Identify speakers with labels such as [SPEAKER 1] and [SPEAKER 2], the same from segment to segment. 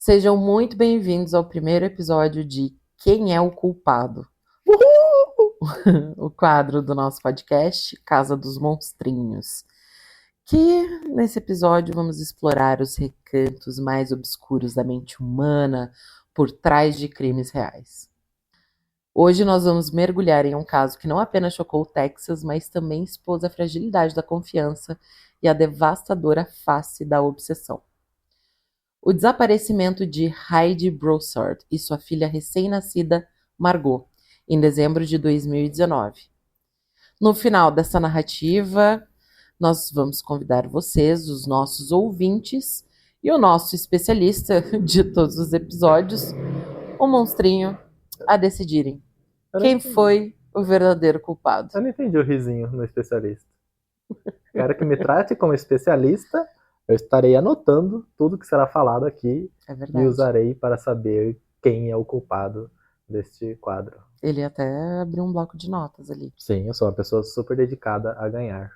[SPEAKER 1] Sejam muito bem-vindos ao primeiro episódio de Quem é o Culpado? Uhul! O quadro do nosso podcast Casa dos Monstrinhos. Que nesse episódio vamos explorar os recantos mais obscuros da mente humana por trás de crimes reais. Hoje nós vamos mergulhar em um caso que não apenas chocou o Texas, mas também expôs a fragilidade da confiança e a devastadora face da obsessão. O desaparecimento de Heidi Broussard e sua filha recém-nascida Margot, em dezembro de 2019. No final dessa narrativa, nós vamos convidar vocês, os nossos ouvintes, e o nosso especialista de todos os episódios, o monstrinho, a decidirem quem foi o verdadeiro culpado.
[SPEAKER 2] Eu não entendi o risinho no especialista. Quero que me trate como especialista. Eu estarei anotando tudo que será falado aqui e usarei para saber quem é o culpado deste quadro.
[SPEAKER 1] Ele até abriu um bloco de notas ali.
[SPEAKER 2] Sim, eu sou uma pessoa super dedicada a ganhar.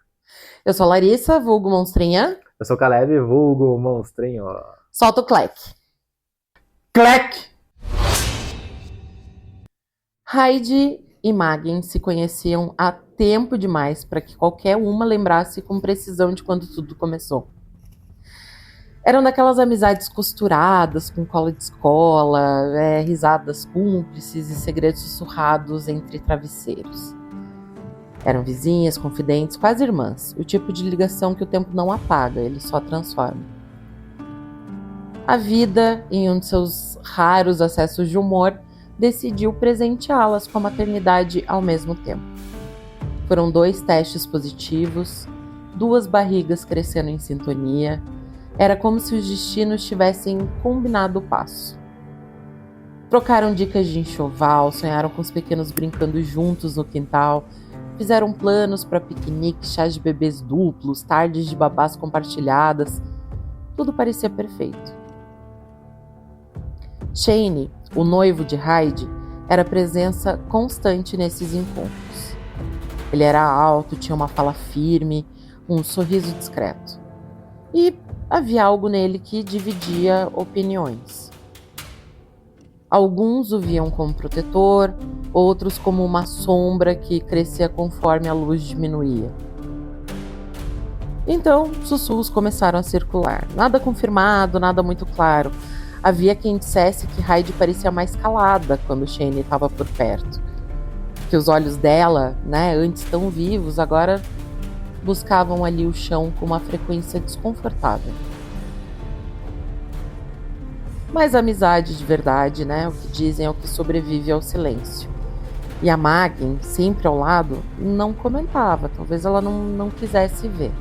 [SPEAKER 1] Eu sou a Larissa, vulgo Monstrinha.
[SPEAKER 2] Eu sou o Caleb, vulgo Monstrinho.
[SPEAKER 1] Solta o clack.
[SPEAKER 2] Clack!
[SPEAKER 1] Heidi e Maggie se conheciam há tempo demais para que qualquer uma lembrasse com precisão de quando tudo começou. Eram daquelas amizades costuradas, com cola de escola, risadas cúmplices e segredos sussurrados entre travesseiros. Eram vizinhas, confidentes, quase irmãs, o tipo de ligação que o tempo não apaga, ele só transforma. A vida, em um de seus raros acessos de humor, decidiu presenteá-las com a maternidade ao mesmo tempo. Foram 2 testes positivos, 2 barrigas crescendo em sintonia. Era como se os destinos tivessem combinado o passo. Trocaram dicas de enxoval, sonharam com os pequenos brincando juntos no quintal, fizeram planos para piquenique, chás de bebês duplos, tardes de babás compartilhadas. Tudo parecia perfeito. Shane, o noivo de Heidi, era presença constante nesses encontros. Ele era alto, tinha uma fala firme, um sorriso discreto. E havia algo nele que dividia opiniões. Alguns o viam como protetor, outros como uma sombra que crescia conforme a luz diminuía. Então, sussurros começaram a circular. Nada confirmado, nada muito claro. Havia quem dissesse que Heidi parecia mais calada quando Shane estava por perto. Que os olhos dela, antes tão vivos, agora buscavam ali o chão com uma frequência desconfortável. Mas a amizade de verdade, o que dizem é o que sobrevive ao silêncio. E a Maggie, sempre ao lado, não comentava, talvez ela não quisesse ver.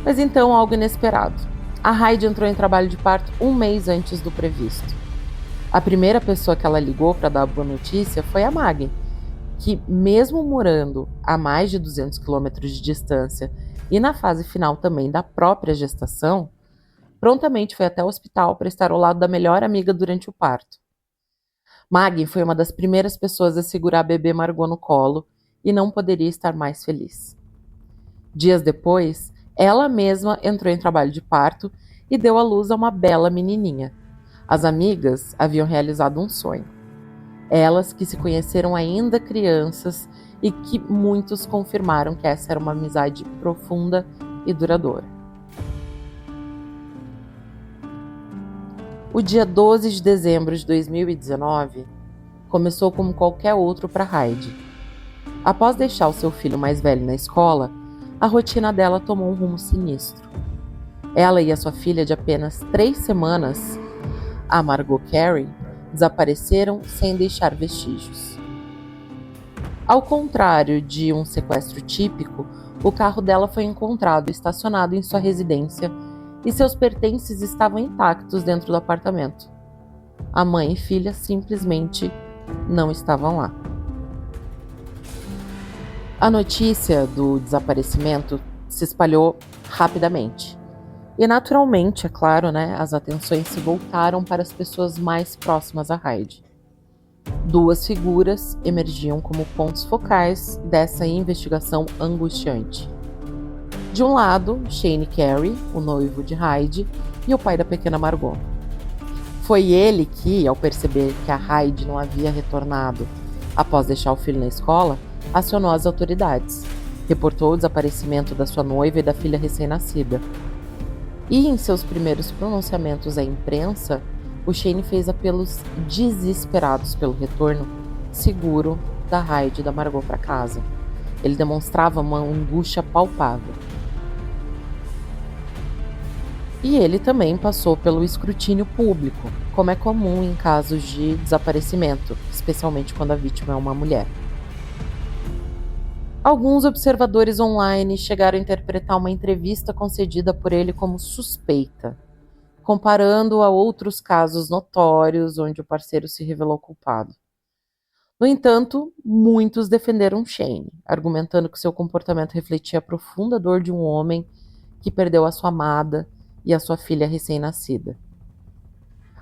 [SPEAKER 1] Mas então algo inesperado. A Heidi entrou em trabalho de parto 1 mês antes do previsto. A primeira pessoa que ela ligou para dar a boa notícia foi a Maggie, que mesmo morando a mais de 200 quilômetros de distância e na fase final também da própria gestação, prontamente foi até o hospital para estar ao lado da melhor amiga durante o parto. Maggie foi uma das primeiras pessoas a segurar a bebê Margot no colo e não poderia estar mais feliz. Dias depois, ela mesma entrou em trabalho de parto e deu à luz a uma bela menininha. As amigas haviam realizado um sonho. Elas que se conheceram ainda crianças e que muitos confirmaram que essa era uma amizade profunda e duradoura. O dia 12 de dezembro de 2019 começou como qualquer outro para Heidi. Após deixar o seu filho mais velho na escola, a rotina dela tomou um rumo sinistro. Ela e a sua filha de apenas 3 semanas, a Margot Carey, desapareceram sem deixar vestígios. Ao contrário de um sequestro típico, o carro dela foi encontrado estacionado em sua residência e seus pertences estavam intactos dentro do apartamento. A mãe e filha simplesmente não estavam lá. A notícia do desaparecimento se espalhou rapidamente. E naturalmente, é claro, as atenções se voltaram para as pessoas mais próximas a Heidi. 2 figuras emergiam como pontos focais dessa investigação angustiante. De um lado, Shane Carey, o noivo de Heidi, e o pai da pequena Margot. Foi ele que, ao perceber que a Heidi não havia retornado após deixar o filho na escola, acionou as autoridades, reportou o desaparecimento da sua noiva e da filha recém-nascida. E em seus primeiros pronunciamentos à imprensa, o Shane fez apelos desesperados pelo retorno seguro da Heidi e da Margot para casa. Ele demonstrava uma angústia palpável. E ele também passou pelo escrutínio público, como é comum em casos de desaparecimento, especialmente quando a vítima é uma mulher. Alguns observadores online chegaram a interpretar uma entrevista concedida por ele como suspeita, comparando a outros casos notórios onde o parceiro se revelou culpado. No entanto, muitos defenderam Shane, argumentando que seu comportamento refletia a profunda dor de um homem que perdeu a sua amada e a sua filha recém-nascida.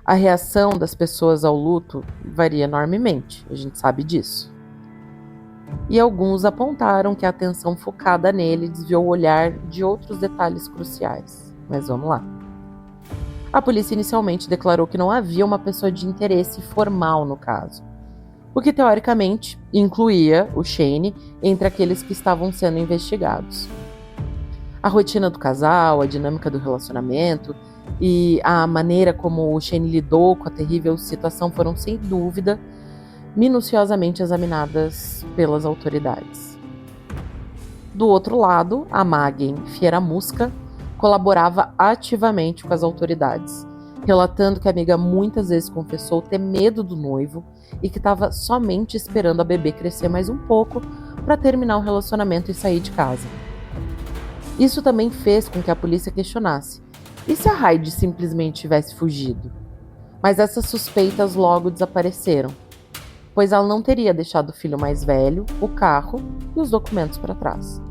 [SPEAKER 1] A reação das pessoas ao luto varia enormemente, a gente sabe disso. E alguns apontaram que a atenção focada nele desviou o olhar de outros detalhes cruciais. Mas vamos lá. A polícia inicialmente declarou que não havia uma pessoa de interesse formal no caso, o que teoricamente incluía o Shane entre aqueles que estavam sendo investigados. A rotina do casal, a dinâmica do relacionamento e a maneira como o Shane lidou com a terrível situação foram, sem dúvida, minuciosamente examinadas pelas autoridades. Do outro lado, a Magen Fieramusca colaborava ativamente com as autoridades, relatando que a amiga muitas vezes confessou ter medo do noivo e que estava somente esperando a bebê crescer mais um pouco para terminar o relacionamento e sair de casa. Isso também fez com que a polícia questionasse: e se a Heidi simplesmente tivesse fugido? Mas essas suspeitas logo desapareceram, pois ela não teria deixado o filho mais velho, o carro e os documentos para trás.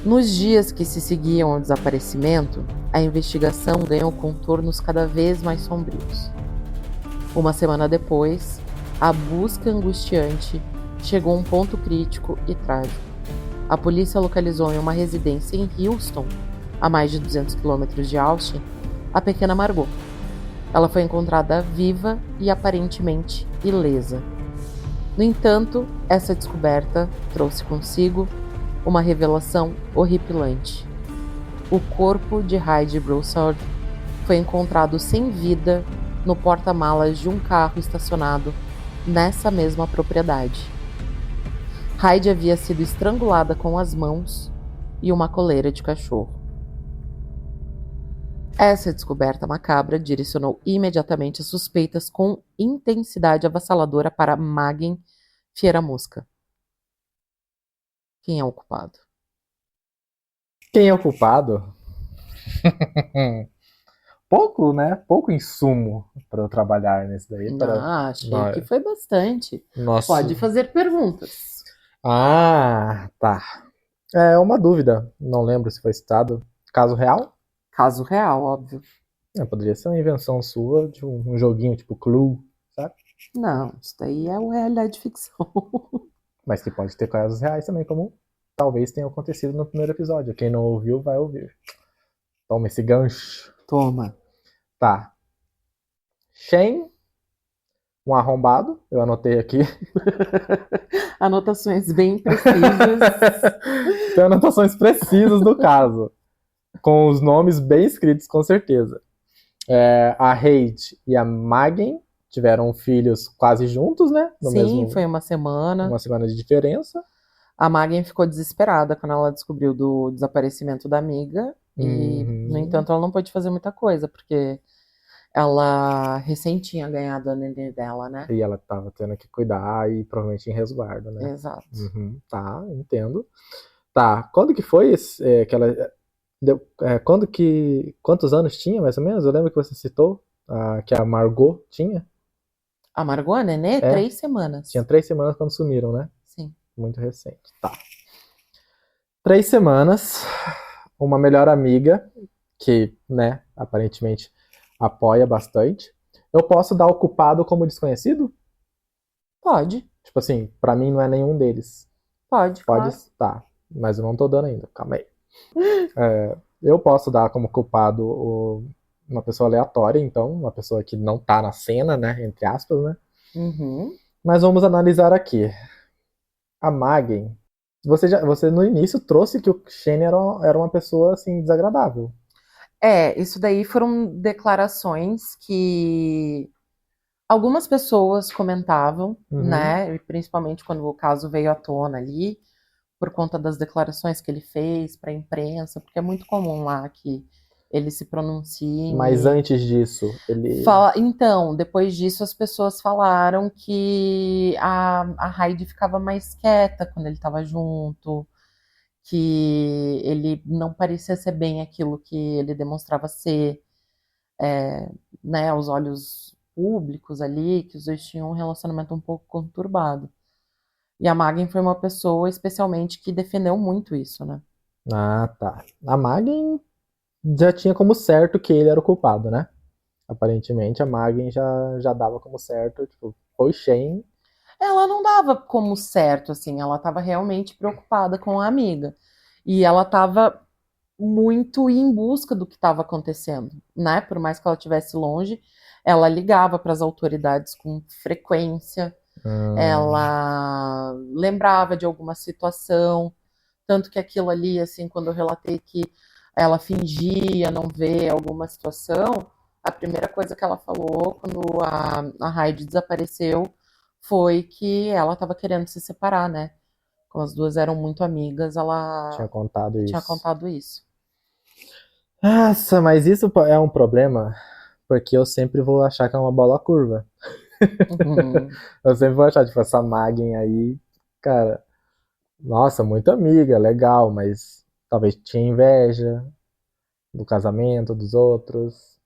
[SPEAKER 1] Nos dias que se seguiam ao desaparecimento, a investigação ganhou contornos cada vez mais sombrios. Uma semana depois, a busca angustiante chegou a um ponto crítico e trágico. A polícia localizou em uma residência em Houston, a mais de 200 quilômetros de Austin, a pequena Margot. Ela foi encontrada viva e aparentemente ilesa. No entanto, essa descoberta trouxe consigo uma revelação horripilante. O corpo de Heidi Broussard foi encontrado sem vida no porta-malas de um carro estacionado nessa mesma propriedade. Heidi havia sido estrangulada com as mãos e uma coleira de cachorro. Essa descoberta macabra direcionou imediatamente as suspeitas com intensidade avassaladora para Magen Fieramusca. Quem é o culpado?
[SPEAKER 2] Quem é o culpado? Pouco, né? Pouco insumo para eu trabalhar nesse daí.
[SPEAKER 1] Achei que foi bastante.
[SPEAKER 2] Nossa.
[SPEAKER 1] Pode fazer perguntas.
[SPEAKER 2] Ah, tá. É uma dúvida. Não lembro se foi citado. Caso real?
[SPEAKER 1] Caso real, óbvio.
[SPEAKER 2] Poderia ser uma invenção sua de um joguinho tipo Clue, sabe?
[SPEAKER 1] Não, isso daí é realidade de ficção.
[SPEAKER 2] Mas que pode ter casos reais também, como talvez tenha acontecido no primeiro episódio. Quem não ouviu, vai ouvir. Toma esse gancho.
[SPEAKER 1] Toma.
[SPEAKER 2] Tá. Shane, um arrombado. Eu anotei aqui.
[SPEAKER 1] Anotações bem precisas.
[SPEAKER 2] Tem anotações precisas do caso. Com os nomes bem escritos, com certeza. A Heidi e a Magen tiveram filhos quase juntos, né?
[SPEAKER 1] Sim, foi uma semana.
[SPEAKER 2] Uma semana de diferença.
[SPEAKER 1] A Magen ficou desesperada quando ela descobriu do desaparecimento da amiga. E, no entanto, ela não pôde fazer muita coisa, porque ela recém tinha ganhado a neném dela, né?
[SPEAKER 2] E ela tava tendo que cuidar e provavelmente em resguardo, né?
[SPEAKER 1] Exato.
[SPEAKER 2] Tá, entendo. Tá, quando que foi que ela... Quantos anos tinha, mais ou menos? Eu lembro que você citou que a Margot tinha.
[SPEAKER 1] A Margot, a nenê? 3 semanas.
[SPEAKER 2] Tinha 3 semanas quando sumiram, né?
[SPEAKER 1] Sim.
[SPEAKER 2] Muito recente. Tá. 3 semanas, uma melhor amiga, que, né, aparentemente apoia bastante. Eu posso dar o culpado como desconhecido?
[SPEAKER 1] Pode.
[SPEAKER 2] Tipo assim, pra mim não é nenhum deles.
[SPEAKER 1] Pode,
[SPEAKER 2] Pode,
[SPEAKER 1] claro.
[SPEAKER 2] tá. Mas eu não tô dando ainda, calma aí. eu posso dar como culpado uma pessoa aleatória, então, uma pessoa que não tá na cena, né, entre aspas, né?
[SPEAKER 1] Uhum.
[SPEAKER 2] Mas vamos analisar aqui. A Magen, você no início trouxe que o Shane era uma pessoa, assim, desagradável.
[SPEAKER 1] Isso daí foram declarações que algumas pessoas comentavam,
[SPEAKER 2] Uhum.
[SPEAKER 1] né? E principalmente quando o caso veio à tona ali, por conta das declarações que ele fez para a imprensa, porque é muito comum lá que ele se
[SPEAKER 2] Mas
[SPEAKER 1] pronuncie.
[SPEAKER 2] antes disso, ele...
[SPEAKER 1] Então, depois disso, as pessoas falaram que a Heidi ficava mais quieta quando ele estava junto, que ele não parecia ser bem aquilo que ele demonstrava ser, né, aos olhos públicos ali, que os dois tinham um relacionamento um pouco conturbado. E a Maggie foi uma pessoa, especialmente, que defendeu muito isso, né?
[SPEAKER 2] Ah, tá. A Magen já tinha como certo que ele era o culpado, né? Aparentemente, a Magen já dava como certo, tipo, foi Shane.
[SPEAKER 1] Ela não dava como certo, assim, ela estava realmente preocupada com a amiga. E ela estava muito em busca do que estava acontecendo, né? Por mais que ela estivesse longe, ela ligava para as autoridades com frequência,
[SPEAKER 2] Hum,
[SPEAKER 1] ela lembrava de alguma situação, tanto que aquilo ali, assim, quando eu relatei que ela fingia não ver alguma situação, a primeira coisa que ela falou quando a Heidi desapareceu foi que ela estava querendo se separar, né? Como as duas eram muito amigas,
[SPEAKER 2] tinha
[SPEAKER 1] ela
[SPEAKER 2] contado
[SPEAKER 1] tinha
[SPEAKER 2] isso.
[SPEAKER 1] contado isso.
[SPEAKER 2] Nossa, mas isso é um problema, porque eu sempre vou achar que é uma bola curva.
[SPEAKER 1] Uhum.
[SPEAKER 2] Eu sempre vou achar, tipo, essa Magen aí, cara, nossa, muito amiga, legal, mas talvez tinha inveja do casamento dos outros,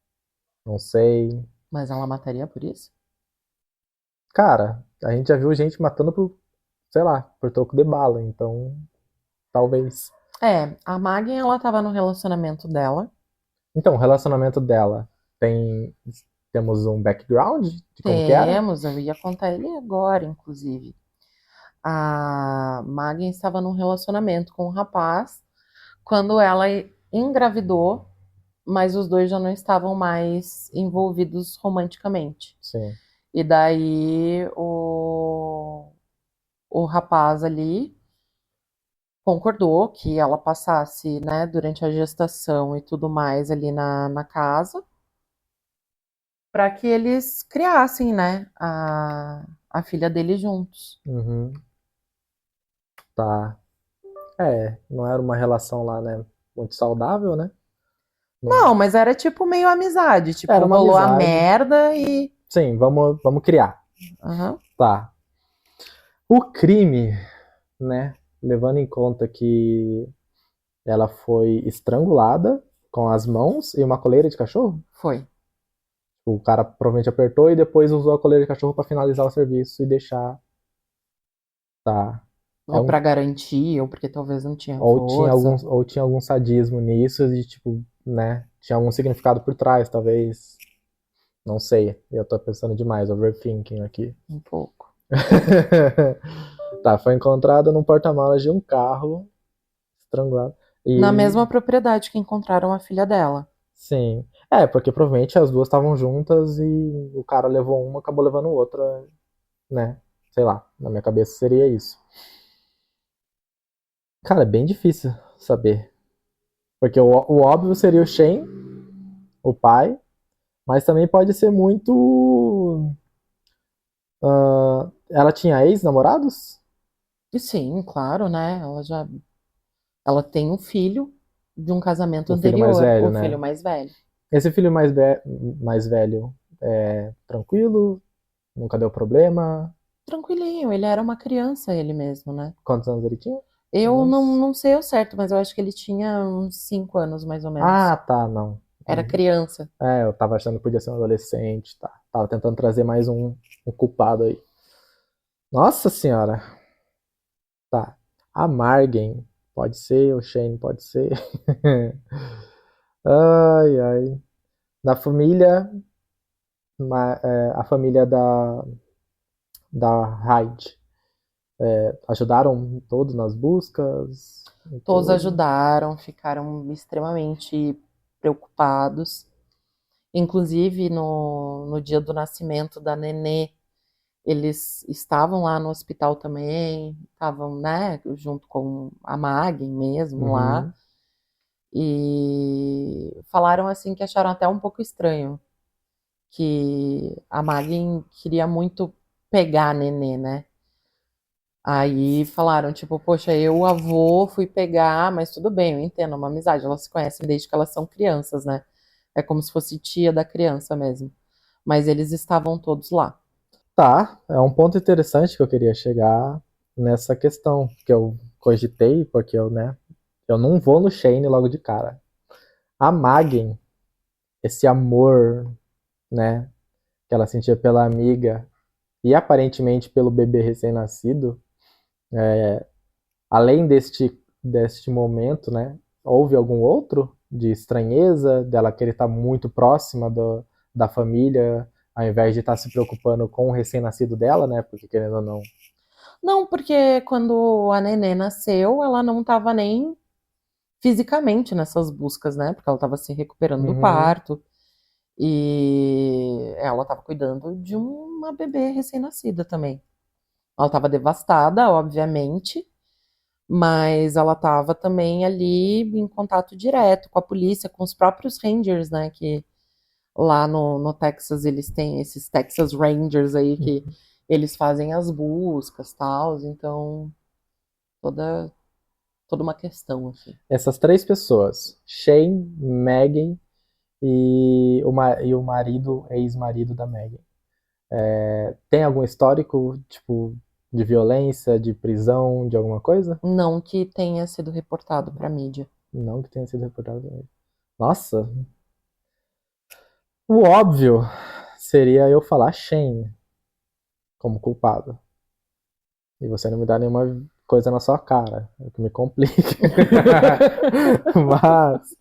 [SPEAKER 2] não sei.
[SPEAKER 1] Mas ela mataria por isso?
[SPEAKER 2] Cara, a gente já viu gente matando por, sei lá, por troco de bala, então talvez.
[SPEAKER 1] A Maggie, ela tava no relacionamento dela.
[SPEAKER 2] Então, o relacionamento dela tem. Temos um background de como que era?
[SPEAKER 1] Temos, eu ia contar ele agora, inclusive. A Maggie estava num relacionamento com um rapaz quando ela engravidou, mas os dois já não estavam mais envolvidos romanticamente.
[SPEAKER 2] Sim.
[SPEAKER 1] E daí o rapaz ali concordou que ela passasse, né, durante a gestação e tudo mais ali na casa, para que eles criassem, né, a filha dele juntos.
[SPEAKER 2] Uhum. Tá. É, não era uma relação lá, né? Muito saudável, né?
[SPEAKER 1] Não,
[SPEAKER 2] Não.
[SPEAKER 1] mas era tipo meio amizade,
[SPEAKER 2] Era
[SPEAKER 1] tipo,
[SPEAKER 2] uma
[SPEAKER 1] rolou a
[SPEAKER 2] amizade.
[SPEAKER 1] merda e.
[SPEAKER 2] Sim, vamos criar.
[SPEAKER 1] Aham.
[SPEAKER 2] Tá. O crime, né? Levando em conta que ela foi estrangulada com as mãos e uma coleira de cachorro.
[SPEAKER 1] Foi.
[SPEAKER 2] O cara provavelmente apertou e depois usou a coleira de cachorro para finalizar o serviço e deixar. Tá. É
[SPEAKER 1] Ou
[SPEAKER 2] um,
[SPEAKER 1] pra garantir, ou porque talvez não tinha
[SPEAKER 2] ou
[SPEAKER 1] força.
[SPEAKER 2] ou tinha algum sadismo nisso e, tipo, né? Tinha algum significado por trás, talvez. Não sei. Eu tô pensando demais, overthinking aqui.
[SPEAKER 1] Um pouco.
[SPEAKER 2] Tá, foi encontrada num porta-malas de um carro, estrangulado.
[SPEAKER 1] Na
[SPEAKER 2] E,
[SPEAKER 1] mesma propriedade que encontraram a filha dela.
[SPEAKER 2] sim. É, porque provavelmente as duas estavam juntas e o cara levou uma, acabou levando outra, né? Sei lá, na minha cabeça seria isso. Cara, é bem difícil saber. Porque o óbvio seria o Shane, o pai, mas também pode ser muito. Ela tinha ex-namorados?
[SPEAKER 1] E sim, claro, né? Ela tem um filho de um casamento
[SPEAKER 2] O filho mais
[SPEAKER 1] anterior,
[SPEAKER 2] velho,
[SPEAKER 1] o filho
[SPEAKER 2] né?
[SPEAKER 1] mais velho.
[SPEAKER 2] Esse filho mais velho é tranquilo, nunca deu problema.
[SPEAKER 1] Tranquilinho, ele era uma criança, ele mesmo, né?
[SPEAKER 2] Quantos anos ele tinha?
[SPEAKER 1] Eu
[SPEAKER 2] Uns...
[SPEAKER 1] não sei ao certo, mas eu acho que ele tinha uns 5 anos, mais ou menos.
[SPEAKER 2] Ah, tá, não.
[SPEAKER 1] Era criança.
[SPEAKER 2] É, eu tava achando que podia ser um adolescente, tá. Tava tentando trazer mais um culpado aí. Nossa senhora, tá. A Margen, pode ser, o Shane pode ser. Ai, ai. Da família, a família da Hyde. Ajudaram todos nas buscas?
[SPEAKER 1] Todos ajudaram, ficaram extremamente preocupados. Inclusive, no dia do nascimento da Nenê, eles estavam lá no hospital também, estavam, né, junto com a Magem mesmo lá. E falaram assim que acharam até um pouco estranho, que a Magem queria muito pegar a Nenê, né? Aí falaram, tipo, poxa, eu, avô, fui pegar, mas tudo bem, eu entendo, é uma amizade, elas se conhecem desde que elas são crianças, né? É como se fosse tia da criança mesmo. Mas eles estavam todos lá.
[SPEAKER 2] Tá, é um ponto interessante que eu queria chegar nessa questão, que eu cogitei, porque eu não vou no Shane logo de cara. A Magen, esse amor, né, que ela sentia pela amiga e aparentemente pelo bebê recém-nascido, além deste momento, né, houve algum outro de estranheza, dela querer estar muito próxima da família, ao invés de estar se preocupando com o recém-nascido dela, né, porque querendo ou não.
[SPEAKER 1] Não, porque quando a Nenê nasceu, ela não estava nem fisicamente nessas buscas, né? Porque ela estava se recuperando do parto. E ela estava cuidando de uma bebê recém-nascida também. Ela estava devastada, obviamente, mas ela estava também ali em contato direto com a polícia, com os próprios Rangers, né? Que lá no Texas eles têm esses Texas Rangers aí que eles fazem as buscas, tal. Então, toda uma questão assim.
[SPEAKER 2] Essas três pessoas, Shane, Megan e o marido, ex-marido da Megan, tem algum histórico, tipo, de violência, de prisão, de alguma coisa?
[SPEAKER 1] Não que tenha sido reportado pra mídia.
[SPEAKER 2] Não que tenha sido reportado. Nossa, o óbvio seria eu falar Shane como culpado. E você não me dá nenhuma coisa na sua cara, o que me complica. Mas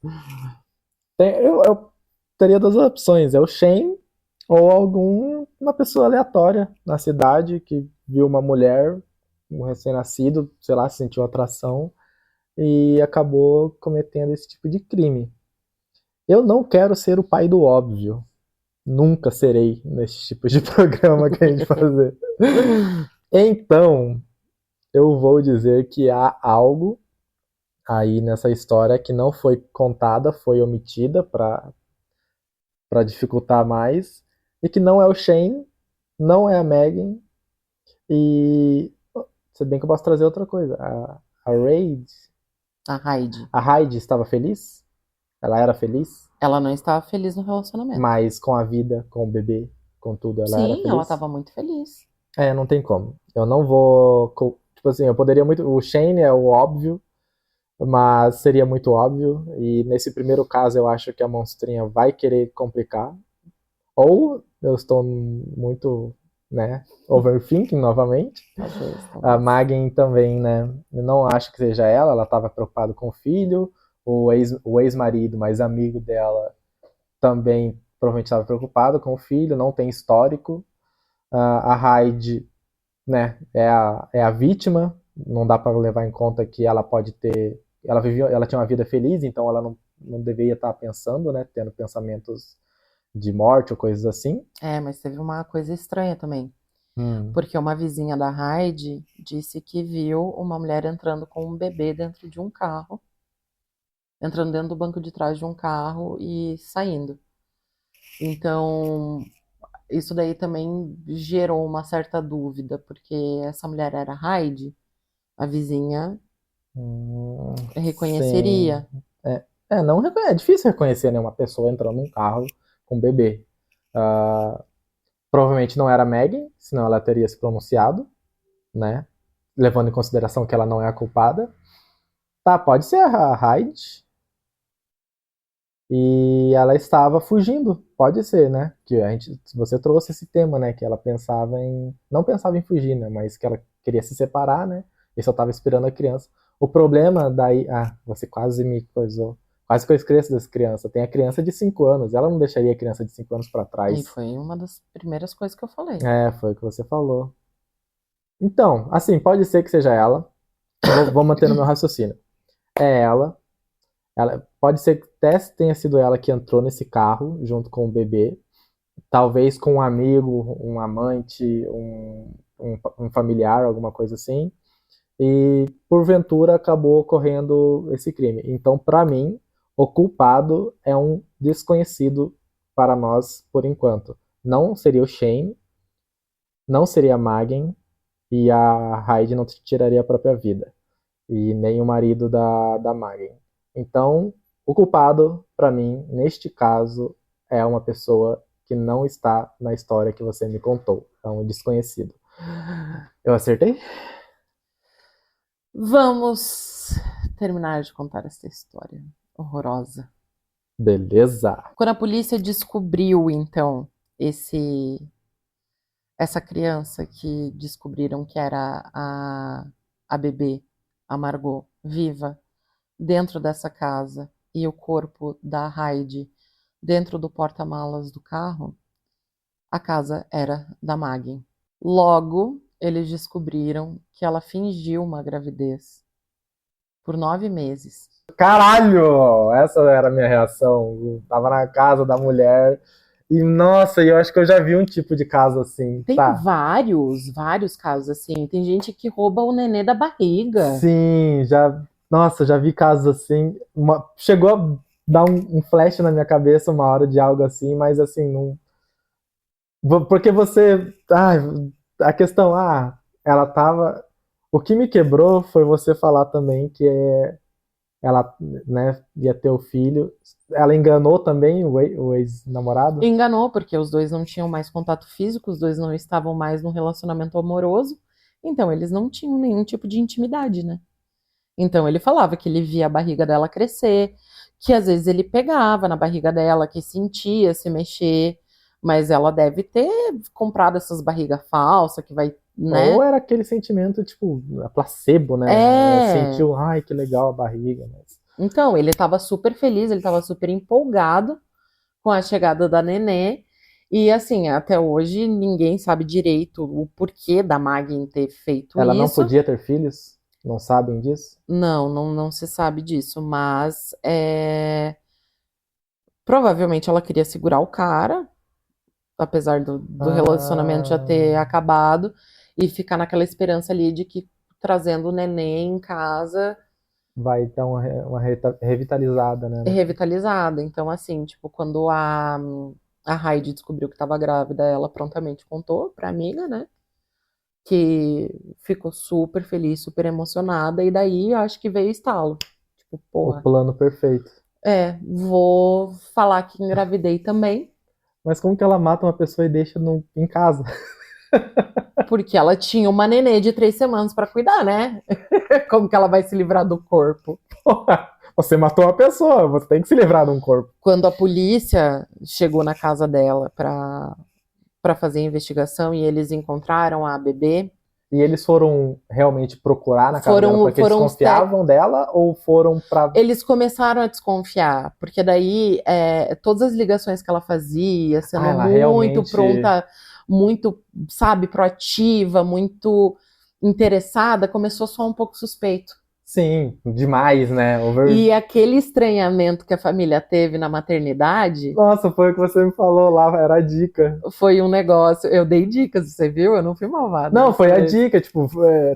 [SPEAKER 2] eu teria duas opções, é o Shane ou alguma pessoa aleatória na cidade que viu uma mulher, um recém-nascido, sei lá, sentiu atração e acabou cometendo esse tipo de crime. Eu não quero ser o pai do óbvio. Nunca serei nesse tipo de programa que a gente fazer. Então, eu vou dizer que há algo aí nessa história que não foi contada, foi omitida para dificultar mais, e que não é o Shane, não é a Megan, e se bem que eu posso trazer outra coisa. A Raid,
[SPEAKER 1] A
[SPEAKER 2] Heidi estava feliz? Ela era feliz?
[SPEAKER 1] Ela não estava feliz no relacionamento.
[SPEAKER 2] Mas com a vida, com o bebê, com tudo, ela era
[SPEAKER 1] Sim, ela
[SPEAKER 2] feliz?
[SPEAKER 1] estava muito feliz.
[SPEAKER 2] Não tem como. Eu não vou. Tipo assim, eu poderia muito. O Shane é o óbvio, mas seria muito óbvio. E nesse primeiro caso, eu acho que a monstrinha vai querer complicar. Ou eu estou muito, né, overthinking novamente.
[SPEAKER 1] Talvez.
[SPEAKER 2] A Magen também, né? Eu não acho que seja ela. Ela estava preocupada com o filho. O ex-marido, mais amigo dela, também provavelmente estava preocupado com o filho. Não tem histórico. A Hyde, né, é a vítima. Não dá para levar em conta que ela pode ter. Ela tinha uma vida feliz, então ela não deveria estar pensando, né, tendo pensamentos de morte ou coisas assim.
[SPEAKER 1] Mas teve uma coisa estranha também. Porque uma vizinha da Heidi disse que viu uma mulher entrando com um bebê dentro de um carro, entrando dentro do banco de trás de um carro e saindo. Então, isso daí também gerou uma certa dúvida, porque essa mulher era Heidi, a vizinha reconheceria.
[SPEAKER 2] Sim. Não é difícil reconhecer, né, uma pessoa entrando num carro com um bebê. Provavelmente não era Megan, senão ela teria se pronunciado, né? Levando em consideração que ela não é a culpada. Tá, pode ser a Hyde. E ela estava fugindo, pode ser, né? Que você trouxe esse tema, né? Que ela não pensava em fugir, né? Mas que ela queria se separar, né? E só estava esperando a criança. O problema daí, você quase me coisou. Quase que eu esqueço dessa criança. Tem a criança de 5 anos. Ela não deixaria a criança de 5 anos para trás.
[SPEAKER 1] E foi uma das primeiras coisas que eu falei.
[SPEAKER 2] Foi o que você falou. Então, assim, pode ser que seja ela. Vou manter no meu raciocínio. É ela. Pode ser que até tenha sido ela que entrou nesse carro junto com o bebê. Talvez com um amigo, um amante, um familiar, alguma coisa assim. E porventura acabou ocorrendo esse crime. Então, para mim, o culpado é um desconhecido para nós por enquanto. Não seria o Shane, não seria a Magen e a Heidi não tiraria a própria vida. E nem o marido da Magen. Então, o culpado, para mim, neste caso, é uma pessoa que não está na história que você me contou. É um desconhecido. Eu acertei?
[SPEAKER 1] Vamos terminar de contar essa história horrorosa.
[SPEAKER 2] Beleza.
[SPEAKER 1] Quando a polícia descobriu, então, essa criança que descobriram que era a bebê, a Margot, viva, dentro dessa casa, e o corpo da Heidi dentro do porta-malas do carro, a casa era da Maggie. Logo, eles descobriram que ela fingiu uma gravidez por 9 meses.
[SPEAKER 2] Caralho! Essa era a minha reação. Eu tava na casa da mulher e, nossa, eu acho que eu já vi um tipo de caso assim.
[SPEAKER 1] Tem vários casos assim. Tem gente que rouba o nenê da barriga.
[SPEAKER 2] Sim, já vi casos assim. Chegou a dar um flash na minha cabeça uma hora de algo assim, mas assim, não. Porque você. A questão, ela tava. O que me quebrou foi você falar também que ela, né, ia ter o filho. Ela enganou também o ex-namorado?
[SPEAKER 1] Enganou, porque os dois não tinham mais contato físico, os dois não estavam mais no relacionamento amoroso, então eles não tinham nenhum tipo de intimidade, né? Então ele falava que ele via a barriga dela crescer, que às vezes ele pegava na barriga dela, que sentia se mexer, mas ela deve ter comprado essas barrigas falsas que vai, né?
[SPEAKER 2] Ou era aquele sentimento, tipo, placebo, né? Sentiu, ai, que legal a barriga. Mas...
[SPEAKER 1] Então, ele estava super feliz, ele estava super empolgado com a chegada da Nenê. E assim, até hoje ninguém sabe direito o porquê da Maggie ter feito
[SPEAKER 2] ela
[SPEAKER 1] isso.
[SPEAKER 2] Ela não podia ter filhos? Não sabem disso?
[SPEAKER 1] Não se sabe disso, mas provavelmente ela queria segurar o cara, apesar do relacionamento já ter acabado, e ficar naquela esperança ali de que trazendo o neném em casa
[SPEAKER 2] vai dar uma revitalizada, né?
[SPEAKER 1] Revitalizada. Então, assim, tipo, quando a Heidi descobriu que estava grávida, ela prontamente contou pra amiga, né? Que ficou super feliz, super emocionada, e daí acho que veio o estalo. Tipo, porra.
[SPEAKER 2] O plano perfeito.
[SPEAKER 1] Vou falar que engravidei também.
[SPEAKER 2] Mas como que ela mata uma pessoa e deixa em casa?
[SPEAKER 1] Porque ela tinha uma nenê de 3 semanas pra cuidar, né? Como que ela vai se livrar do corpo?
[SPEAKER 2] Porra, você matou uma pessoa, você tem que se livrar de um corpo.
[SPEAKER 1] Quando a polícia chegou na casa dela pra fazer a investigação e eles encontraram a bebê.
[SPEAKER 2] E eles foram realmente procurar na casa dela porque eles desconfiavam dela ou foram pra...
[SPEAKER 1] Eles começaram a desconfiar, porque daí todas as ligações que ela fazia, sendo muito realmente... pronta, muito, sabe, proativa, muito interessada, começou a soar um pouco suspeito.
[SPEAKER 2] Sim, demais, né?
[SPEAKER 1] E aquele estranhamento que a família teve na maternidade...
[SPEAKER 2] Nossa, foi o que você me falou lá, era a dica.
[SPEAKER 1] Foi um negócio, eu dei dicas, você viu? Eu não fui malvada.
[SPEAKER 2] Não, foi a dica, tipo,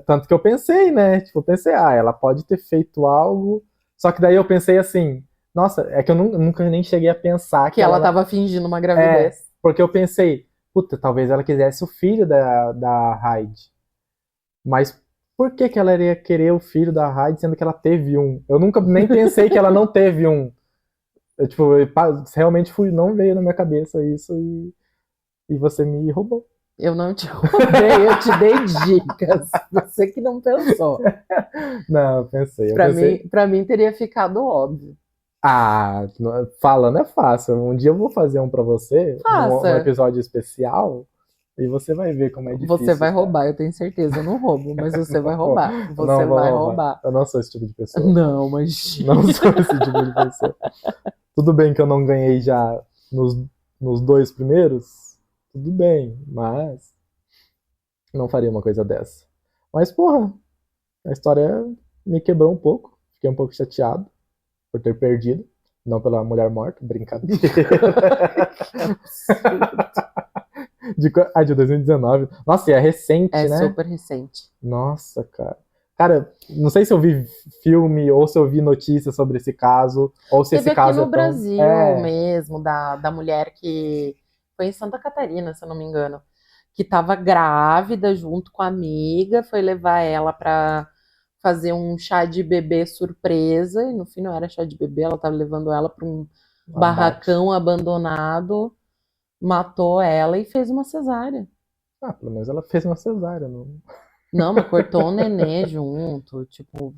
[SPEAKER 2] tanto que eu pensei, né? Tipo, eu pensei, ela pode ter feito algo, só que daí eu pensei assim, nossa, é que eu nunca nem cheguei a pensar
[SPEAKER 1] que ela tava fingindo uma gravidez.
[SPEAKER 2] Porque eu pensei, puta, talvez ela quisesse o filho da Heidi. Mas por que ela iria querer o filho da Heidi, sendo que ela teve um? Eu nunca nem pensei que ela não teve um. Realmente não veio na minha cabeça isso e você me roubou.
[SPEAKER 1] Eu não te roubei, eu te dei dicas. Você que não pensou.
[SPEAKER 2] Não, eu pensei.
[SPEAKER 1] Pra mim teria ficado óbvio.
[SPEAKER 2] Falando é fácil. Um dia eu vou fazer um pra você, um episódio especial, e você vai ver como é difícil.
[SPEAKER 1] Você vai roubar, eu tenho certeza. Eu não roubo, mas você vai roubar. Você vai roubar.
[SPEAKER 2] Eu não sou esse tipo de pessoa.
[SPEAKER 1] Não, mas...
[SPEAKER 2] Não sou esse tipo de pessoa. Tudo bem que eu não ganhei já nos 2 primeiros, tudo bem, mas não faria uma coisa dessa. Mas, porra, a história me quebrou um pouco. Fiquei um pouco chateado por ter perdido. Não pela mulher morta, brincadeira. De 2019. Nossa, e é recente, né?
[SPEAKER 1] É super recente.
[SPEAKER 2] Nossa, cara. Cara, não sei se eu vi filme ou se eu vi notícias sobre esse caso, ou se
[SPEAKER 1] Teve
[SPEAKER 2] esse caso
[SPEAKER 1] aqui no
[SPEAKER 2] é tão...
[SPEAKER 1] Brasil mesmo, da mulher que foi em Santa Catarina, se eu não me engano, que estava grávida junto com a amiga, foi levar ela para fazer um chá de bebê surpresa, e no fim não era chá de bebê, ela estava levando ela para um barracão abandonado, matou ela e fez uma cesárea.
[SPEAKER 2] Ah, pelo menos ela fez uma cesárea.
[SPEAKER 1] Não, mas cortou o nenê junto, tipo,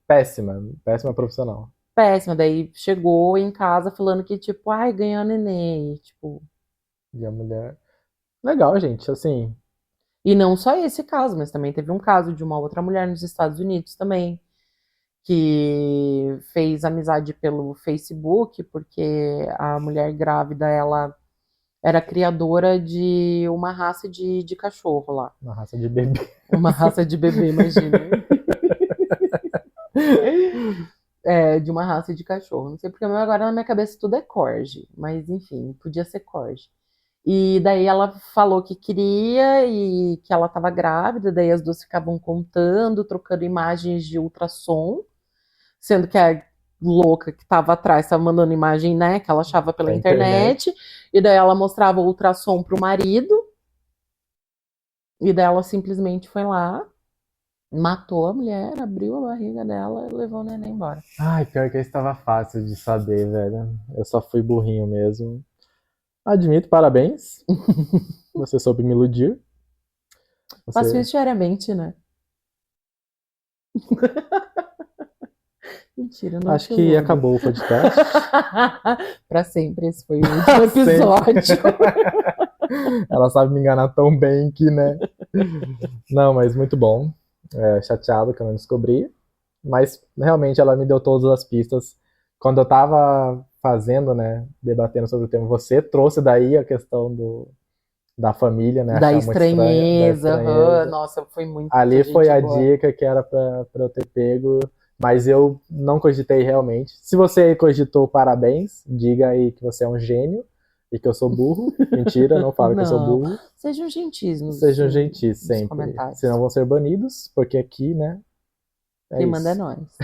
[SPEAKER 2] Péssima, péssima profissional.
[SPEAKER 1] péssima. Daí chegou em casa falando que, tipo, ai, ganhou nenê, e, tipo...
[SPEAKER 2] E a mulher... Legal, gente, assim...
[SPEAKER 1] E não só esse caso, mas também teve um caso de uma outra mulher nos Estados Unidos também, que fez amizade pelo Facebook, porque a mulher grávida, ela era criadora de uma raça de cachorro lá.
[SPEAKER 2] Uma raça de bebê.
[SPEAKER 1] Uma raça de bebê, imagina. De uma raça de cachorro. Não sei porque agora na minha cabeça tudo é corgi, mas enfim, podia ser corgi. E daí ela falou que queria e que ela estava grávida, daí as duas ficavam contando, trocando imagens de ultrassom, sendo que a louca que estava atrás estava mandando imagem, né, que ela achava pela internet, e daí ela mostrava o ultrassom pro marido, e daí ela simplesmente foi lá, matou a mulher, abriu a barriga dela e levou o neném embora.
[SPEAKER 2] Ai, pior que isso estava fácil de saber, velho. Eu só fui burrinho mesmo. Admito, parabéns. Você soube me iludir.
[SPEAKER 1] Faço isso diariamente, né? Mentira, não.
[SPEAKER 2] Acho que acabou o podcast.
[SPEAKER 1] Pra sempre, esse foi o último episódio.
[SPEAKER 2] Ela sabe me enganar tão bem que, né? Não, mas muito bom. Chateado que eu não descobri. Mas realmente ela me deu todas as pistas. Quando eu tava fazendo, né, debatendo sobre o tema, você trouxe daí a questão da família, né?
[SPEAKER 1] Da
[SPEAKER 2] achar
[SPEAKER 1] estranheza,
[SPEAKER 2] muito estranheza.
[SPEAKER 1] Nossa, foi muito.
[SPEAKER 2] Ali foi a
[SPEAKER 1] boa.
[SPEAKER 2] dica que era pra eu ter pego, mas eu não cogitei realmente. Se você cogitou, parabéns, diga aí que você é um gênio e que eu sou burro. Mentira, não fala que eu sou burro.
[SPEAKER 1] Sejam gentis
[SPEAKER 2] Sejam gentis sempre,
[SPEAKER 1] comentários.
[SPEAKER 2] senão vão ser banidos, porque aqui, né?
[SPEAKER 1] Quem manda é nós.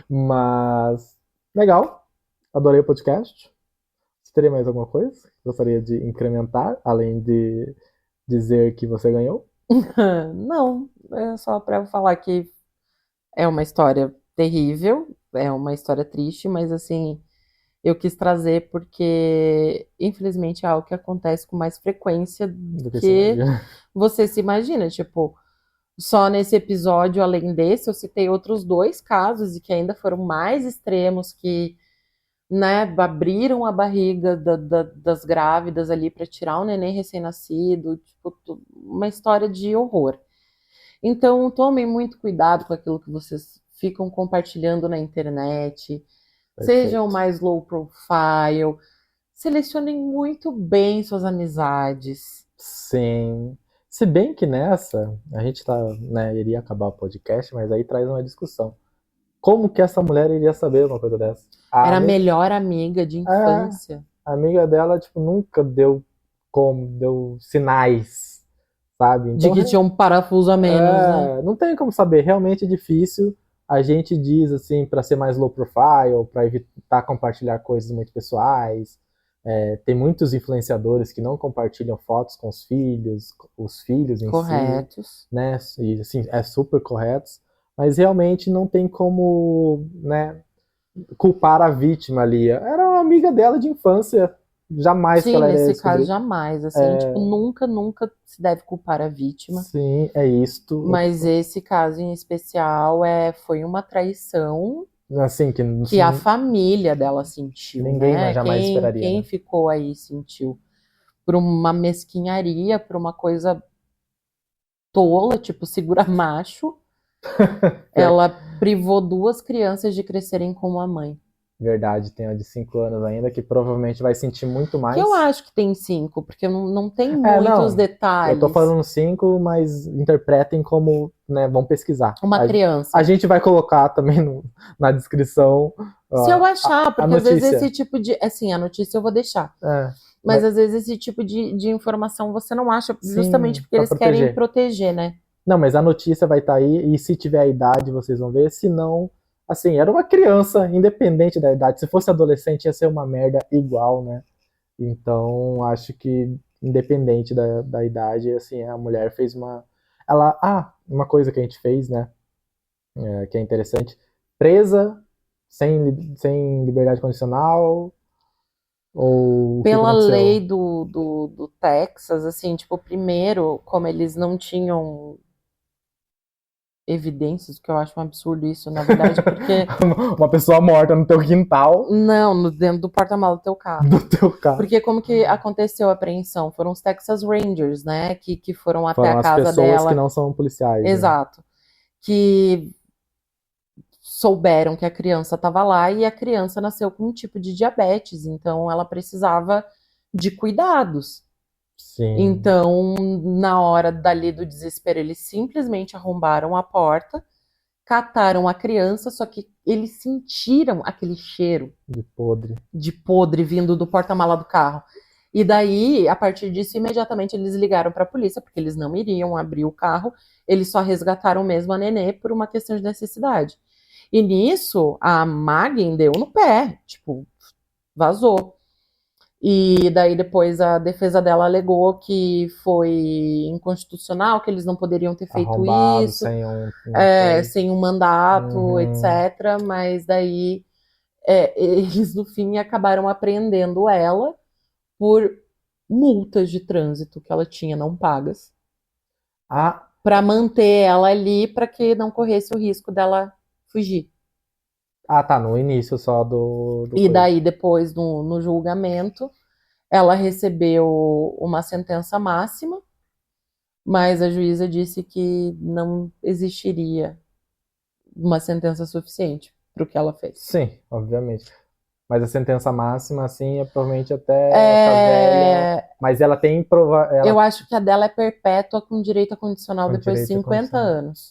[SPEAKER 2] Mas, legal, adorei o podcast. Você teria mais alguma coisa que gostaria de incrementar, além de dizer que você ganhou?
[SPEAKER 1] Não, é só para falar que é uma história terrível, é uma história triste, mas assim, eu quis trazer porque, infelizmente, é algo que acontece com mais frequência do que você se imagina. Tipo, só nesse episódio, além desse, eu citei outros 2 casos e que ainda foram mais extremos, que, né, abriram a barriga das grávidas ali para tirar um neném recém-nascido, tipo, uma história de horror. Então, tomem muito cuidado com aquilo que vocês ficam compartilhando na internet. Perfeito. Sejam mais low profile. Selecionem muito bem suas amizades.
[SPEAKER 2] Sim. Se bem que nessa, a gente né, iria acabar o podcast, mas aí traz uma discussão. Como que essa mulher iria saber uma coisa dessa?
[SPEAKER 1] Era a melhor amiga de infância.
[SPEAKER 2] A amiga dela, tipo, nunca deu sinais, sabe?
[SPEAKER 1] Então, de que tinha um parafuso a menos, né?
[SPEAKER 2] Não tem como saber, realmente é difícil. A gente diz, assim, para ser mais low profile, para evitar compartilhar coisas muito pessoais. Tem muitos influenciadores que não compartilham fotos com os filhos em
[SPEAKER 1] corretos.
[SPEAKER 2] Si, né? E, assim, super corretos. Mas realmente não tem como, né, culpar a vítima ali. Era uma amiga dela de infância. Jamais que ela iria
[SPEAKER 1] nesse caso, jamais. Assim, tipo, nunca se deve culpar a vítima.
[SPEAKER 2] Sim, é isto.
[SPEAKER 1] Mas esse caso em especial foi uma traição
[SPEAKER 2] assim,
[SPEAKER 1] que a família dela sentiu.
[SPEAKER 2] Ninguém
[SPEAKER 1] né?
[SPEAKER 2] jamais esperaria.
[SPEAKER 1] Quem
[SPEAKER 2] né?
[SPEAKER 1] ficou aí sentiu. Por uma mesquinharia, por uma coisa tola, tipo, segura macho. Ela privou 2 crianças de crescerem como a mãe.
[SPEAKER 2] Verdade, tem a de 5 anos ainda, que provavelmente vai sentir muito mais.
[SPEAKER 1] Que eu acho que tem 5, porque não tem muitos
[SPEAKER 2] não,
[SPEAKER 1] detalhes.
[SPEAKER 2] Eu tô falando 5, mas interpretem como, né, vão pesquisar.
[SPEAKER 1] Uma criança.
[SPEAKER 2] A gente vai colocar também na descrição.
[SPEAKER 1] Se eu achar, porque às vezes esse tipo de... Assim, a notícia eu vou deixar. Mas às vezes esse tipo de informação você não acha, justamente porque eles querem proteger, né?
[SPEAKER 2] Não, mas a notícia vai estar aí, e se tiver a idade vocês vão ver, se não... Assim, era uma criança, independente da idade. Se fosse adolescente, ia ser uma merda igual, né? Então, acho que, independente da idade, assim, a mulher fez uma... uma coisa que a gente fez, né? Que é interessante. Presa, sem liberdade condicional, ou...
[SPEAKER 1] Pela lei do Texas, assim, tipo, primeiro, como eles não tinham... evidências, que eu acho um absurdo isso, na verdade, porque...
[SPEAKER 2] uma pessoa morta no teu quintal.
[SPEAKER 1] Não, dentro do porta-malas do teu carro.
[SPEAKER 2] Do teu carro.
[SPEAKER 1] Porque como que aconteceu a apreensão? Foram os Texas Rangers, né, que foram até a casa dela.
[SPEAKER 2] As pessoas que não são policiais.
[SPEAKER 1] Exato. Né? Que souberam que a criança estava lá e a criança nasceu com um tipo de diabetes, então ela precisava de cuidados.
[SPEAKER 2] Sim.
[SPEAKER 1] Então, na hora dali do desespero, eles simplesmente arrombaram a porta, cataram a criança, só que eles sentiram aquele cheiro de podre vindo do porta-mala do carro. E daí, a partir disso, imediatamente eles ligaram para a polícia, porque eles não iriam abrir o carro, eles só resgataram mesmo a nenê por uma questão de necessidade. E nisso, a Maggie deu no pé, tipo, vazou. E daí depois a defesa dela alegou que foi inconstitucional, que eles não poderiam ter feito
[SPEAKER 2] arrombado,
[SPEAKER 1] isso,
[SPEAKER 2] sem
[SPEAKER 1] um mandato, etc. Mas daí eles no fim acabaram apreendendo ela por multas de trânsito que ela tinha não pagas, para manter ela ali para que não corresse o risco dela fugir.
[SPEAKER 2] Tá, no início só do
[SPEAKER 1] E daí, depois, no julgamento, ela recebeu uma sentença máxima, mas a juíza disse que não existiria uma sentença suficiente para o que ela fez.
[SPEAKER 2] Sim, obviamente. Mas a sentença máxima, assim, provavelmente até essa velha... Mas ela tem...
[SPEAKER 1] Eu acho que a dela é perpétua com direito a condicional depois de 50 anos.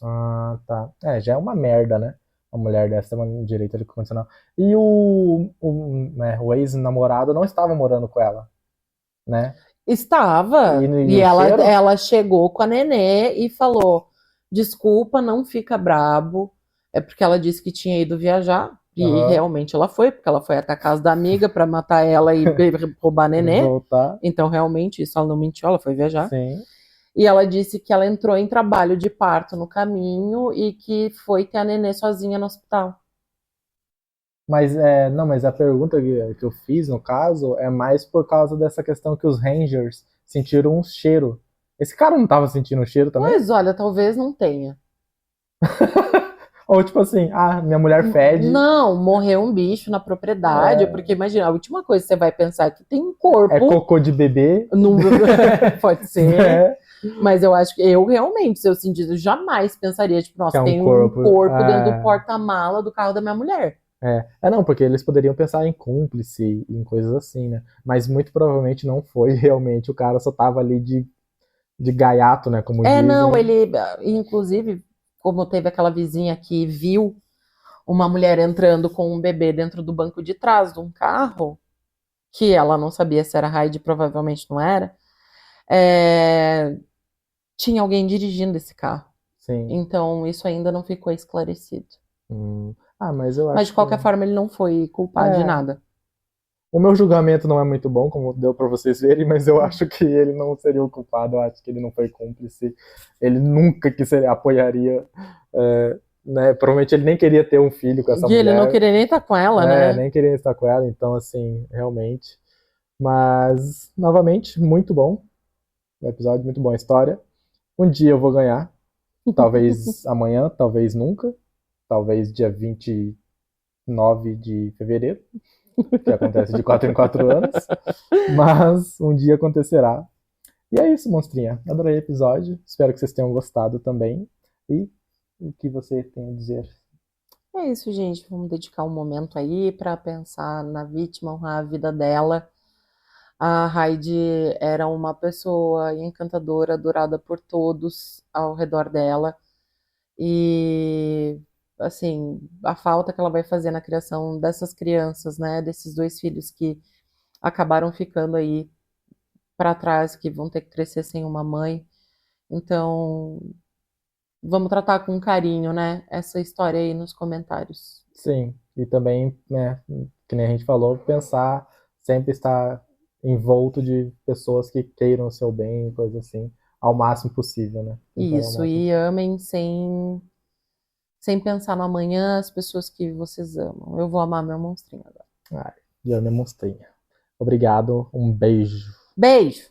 [SPEAKER 2] Tá. Já é uma merda, né? Uma mulher dessa tem um direito de condicional. E o ex-namorado não estava morando com ela, né?
[SPEAKER 1] Estava. E ela chegou com a nenê e falou: desculpa, não fica brabo. É porque ela disse que tinha ido viajar. E realmente ela foi, porque ela foi até a casa da amiga para matar ela e roubar a nenê. Então, realmente, isso ela não mentiu, ela foi viajar.
[SPEAKER 2] Sim.
[SPEAKER 1] E ela disse que ela entrou em trabalho de parto no caminho e que foi ter a nenê sozinha no hospital.
[SPEAKER 2] Mas mas a pergunta que eu fiz, no caso, é mais por causa dessa questão que os Rangers sentiram um cheiro. Esse cara não estava sentindo um cheiro também?
[SPEAKER 1] Mas olha, talvez não tenha.
[SPEAKER 2] Ou tipo assim, minha mulher fede.
[SPEAKER 1] Não, morreu um bicho na propriedade, porque imagina, a última coisa que você vai pensar é que tem um corpo.
[SPEAKER 2] É cocô de bebê?
[SPEAKER 1] Não, pode ser. Mas eu acho que eu realmente, se eu sentido, jamais pensaria, tipo, nossa, tem um corpo dentro do porta-mala do carro da minha mulher.
[SPEAKER 2] Não, porque eles poderiam pensar em cúmplice, em coisas assim, né? Mas muito provavelmente não foi realmente, o cara só tava ali de gaiato, né? Como dizem.
[SPEAKER 1] Não, ele, inclusive, como teve aquela vizinha que viu uma mulher entrando com um bebê dentro do banco de trás de um carro, que ela não sabia se era Hyde, provavelmente não era, tinha alguém dirigindo esse carro.
[SPEAKER 2] Sim.
[SPEAKER 1] Então, isso ainda não ficou esclarecido.
[SPEAKER 2] Mas eu acho
[SPEAKER 1] Mas, de qualquer forma, ele não foi culpado de nada.
[SPEAKER 2] O meu julgamento não é muito bom, como deu pra vocês verem, mas eu acho que ele não seria o culpado, eu acho que ele não foi cúmplice. Ele nunca que apoiaria, né? Provavelmente ele nem queria ter um filho com essa mulher.
[SPEAKER 1] E ele não queria nem estar com ela, né?
[SPEAKER 2] Nem queria estar com ela, então, assim, realmente. Mas, novamente, muito bom. O episódio, muito bom a história. Um dia eu vou ganhar. Talvez amanhã, talvez nunca. Talvez dia 29 de fevereiro. Que acontece de 4 em 4 anos. Mas um dia acontecerá. E é isso, monstrinha. Adorei o episódio. Espero que vocês tenham gostado também. E o que você tem a dizer?
[SPEAKER 1] É isso, gente. Vamos dedicar um momento aí para pensar na vítima, honrar a vida dela. A Heidi era uma pessoa encantadora, adorada por todos ao redor dela. E, assim, a falta que ela vai fazer na criação dessas crianças, né? Desses dois filhos que acabaram ficando aí para trás, que vão ter que crescer sem uma mãe. Então, vamos tratar com carinho, né? Essa história aí nos comentários.
[SPEAKER 2] Sim, e também, né, que nem a gente falou, pensar, sempre estar envolto de pessoas que queiram o seu bem, coisa assim, ao máximo possível, né? Tentar ao
[SPEAKER 1] Isso,
[SPEAKER 2] máximo.
[SPEAKER 1] e amem sem pensar no amanhã as pessoas que vocês amam. Eu vou amar meu monstrinho agora.
[SPEAKER 2] Ai, já demonstrei. Obrigado, um beijo.
[SPEAKER 1] Beijo!